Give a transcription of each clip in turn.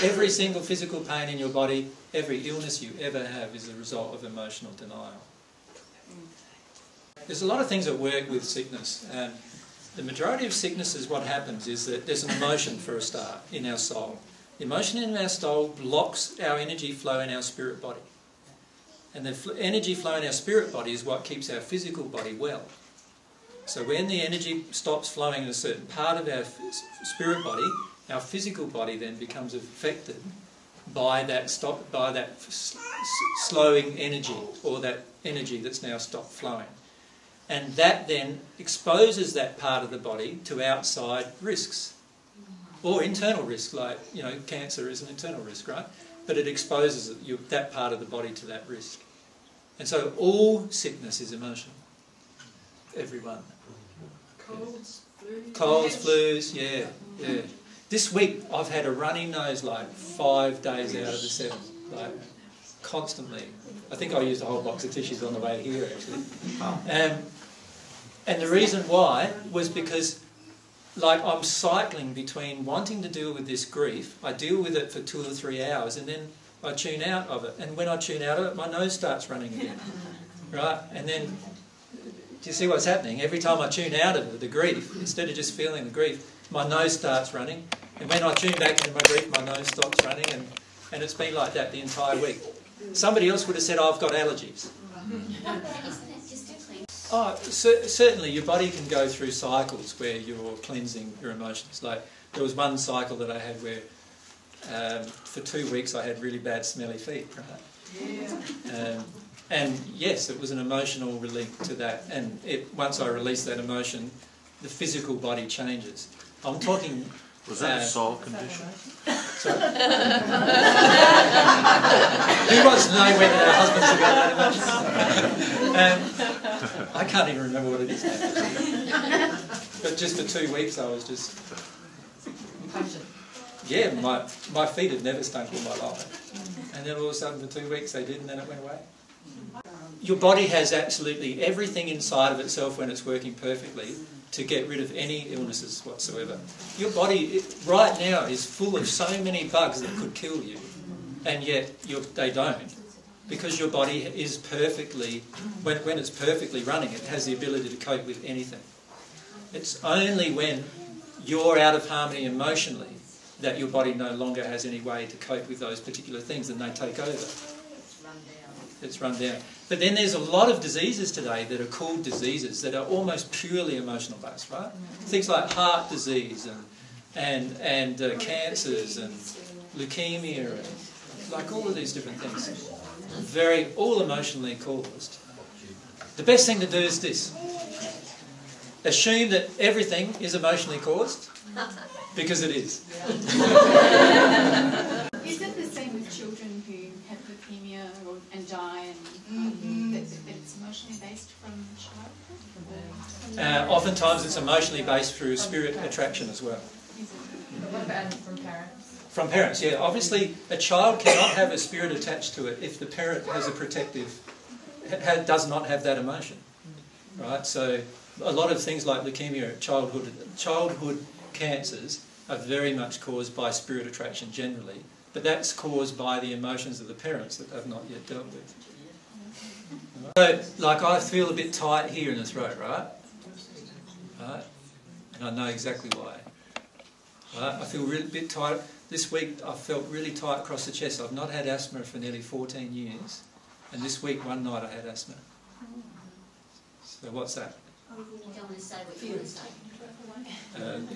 Every single physical pain in your body, every illness you ever have is a result of emotional denial. There's a lot of things that work with sickness. The majority of sicknesses, what happens is that there's an emotion for a start in our soul. The emotion in our soul blocks our energy flow in our spirit body. And the energy flow in our spirit body is what keeps our physical body well. So when the energy stops flowing in a certain part of our spirit body, our physical body then becomes affected by that slowing energy, or that energy that's now stopped flowing. And that then exposes that part of the body to outside risks, or internal risks, like, you know, cancer is an internal risk, right? But it exposes that part of the body to that risk. And so all sickness is emotional. Everyone. Colds, flus, yeah. This week I've had a runny nose like 5 days out of the 7, like constantly. I think I used a whole box of tissues on the way here, actually. And the reason why was because, like, I'm cycling between wanting to deal with this grief. I deal with it for 2 or 3 hours, and then I tune out of it. And when I tune out of it, my nose starts running again, right? And then, do you see what's happening? Every time I tune out of the grief, instead of just feeling the grief, my nose starts running. And when I tune back into my grief, my nose stops running. And it's been like that the entire week. Somebody else would have said, oh, I've got allergies. Oh, certainly your body can go through cycles where you're cleansing your emotions. Like, there was one cycle that I had where for 2 weeks I had really bad smelly feet, right? And yes, it was an emotional relief to that. And once I released that emotion, the physical body changes. I'm talking... Was that a soul condition? Sorry? Who wants to know whether their husbands have got that emotion? I can't even remember what it is now. But just for 2 weeks I was just... Yeah, my feet had never stunk all my life. And then all of a sudden for 2 weeks they did, and then it went away. Your body has absolutely everything inside of itself when it's working perfectly to get rid of any illnesses whatsoever. Your body right now is full of so many bugs that could kill you, and yet they don't, because your body is perfectly, when it's perfectly running, it has the ability to cope with anything. It's only when you're out of harmony emotionally that your body no longer has any way to cope with those particular things, and they take over. It's run down. But then there's a lot of diseases today that are called diseases that are almost purely emotional based, right? Things like heart disease and cancers and leukemia and like all of these different things. All emotionally caused. The best thing to do is this. Assume that everything is emotionally caused, because it is. Is it the same with children who have leukemia and die, and that it's emotionally based from childhood? Oftentimes it's emotionally based through spirit attraction as well. What about from parents? From parents, yeah. Obviously a child cannot have a spirit attached to it if the parent has a protective, does not have that emotion, right? So a lot of things like leukemia, childhood cancers are very much caused by spirit attraction generally, but that's caused by the emotions of the parents that they've not yet dealt with. So, like, I feel a bit tight here in the throat, right? And I know exactly why. Right? I feel a bit tight. This week I felt really tight across the chest. I've not had asthma for nearly 14 years, and this week one night I had asthma. So what's that? You don't want to say what you want to say.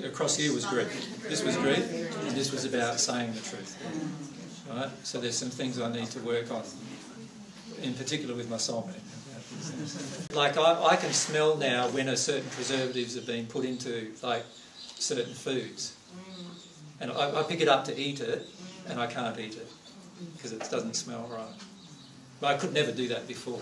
Across here was grief. This was grief, and this was about saying the truth. Right? So there's some things I need to work on, in particular with my soulmate. Like I can smell now when certain preservatives have been put into like certain foods, and I pick it up to eat it, and I can't eat it because it doesn't smell right. But I could never do that before.